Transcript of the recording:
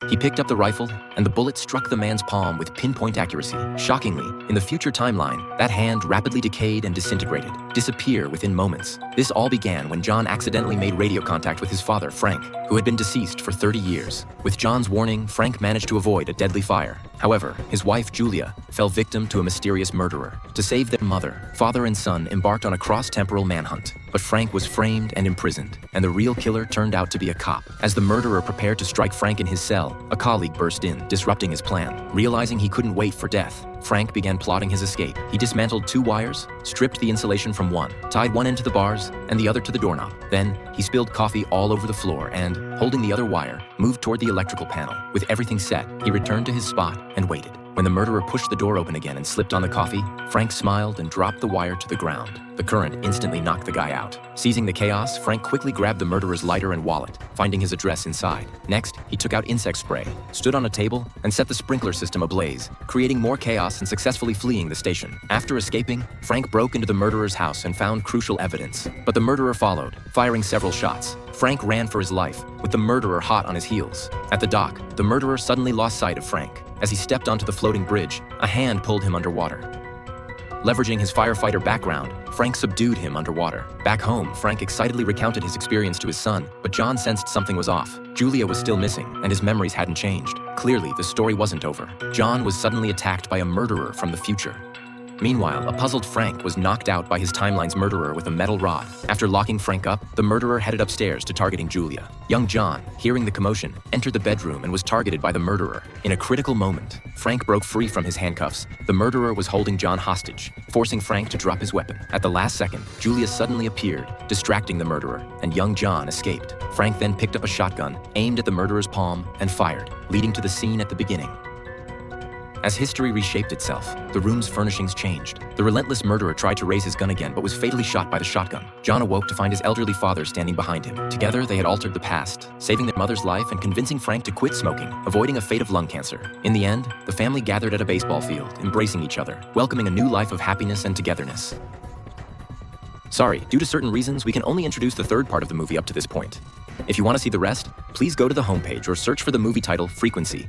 He picked up the rifle, and the bullet struck the man's palm with pinpoint accuracy. Shockingly, in the future timeline, that hand rapidly decayed and disintegrated, disappear within moments. This all began when John accidentally made radio contact with his father, Frank, who had been deceased for 30 years. With John's warning, Frank managed to avoid a deadly fire. However, his wife, Julia, fell victim to a mysterious murderer. To save their mother, father and son embarked on a cross-temporal manhunt. But Frank was framed and imprisoned, and the real killer turned out to be a cop. As the murderer prepared to strike Frank in his cell, a colleague burst in, disrupting his plan. Realizing he couldn't wait for death, Frank began plotting his escape. He dismantled 2 wires, stripped the insulation from one, tied one end to the bars and the other to the doorknob. Then, he spilled coffee all over the floor and, holding the other wire, moved toward the electrical panel. With everything set, he returned to his spot and waited. When the murderer pushed the door open again and slipped on the coffee, Frank smiled and dropped the wire to the ground. The current instantly knocked the guy out. Seizing the chaos, Frank quickly grabbed the murderer's lighter and wallet, finding his address inside. Next, he took out insect spray, stood on a table, and set the sprinkler system ablaze, creating more chaos and successfully fleeing the station. After escaping, Frank broke into the murderer's house and found crucial evidence. But the murderer followed, firing several shots. Frank ran for his life, with the murderer hot on his heels. At the dock, the murderer suddenly lost sight of Frank. As he stepped onto the floating bridge, a hand pulled him underwater. Leveraging his firefighter background, Frank subdued him underwater. Back home, Frank excitedly recounted his experience to his son, but John sensed something was off. Julia was still missing, and his memories hadn't changed. Clearly, the story wasn't over. John was suddenly attacked by a murderer from the future. Meanwhile, a puzzled Frank was knocked out by his timeline's murderer with a metal rod. After locking Frank up, the murderer headed upstairs to targeting Julia. Young John, hearing the commotion, entered the bedroom and was targeted by the murderer. In a critical moment, Frank broke free from his handcuffs. The murderer was holding John hostage, forcing Frank to drop his weapon. At the last second, Julia suddenly appeared, distracting the murderer, and young John escaped. Frank then picked up a shotgun, aimed at the murderer's palm, and fired, leading to the scene at the beginning. As history reshaped itself, the room's furnishings changed. The relentless murderer tried to raise his gun again but was fatally shot by the shotgun. John awoke to find his elderly father standing behind him. Together, they had altered the past, saving their mother's life and convincing Frank to quit smoking, avoiding a fate of lung cancer. In the end, the family gathered at a baseball field, embracing each other, welcoming a new life of happiness and togetherness. Sorry, due to certain reasons, we can only introduce the third part of the movie up to this point. If you want to see the rest, please go to the homepage or search for the movie title, Frequency.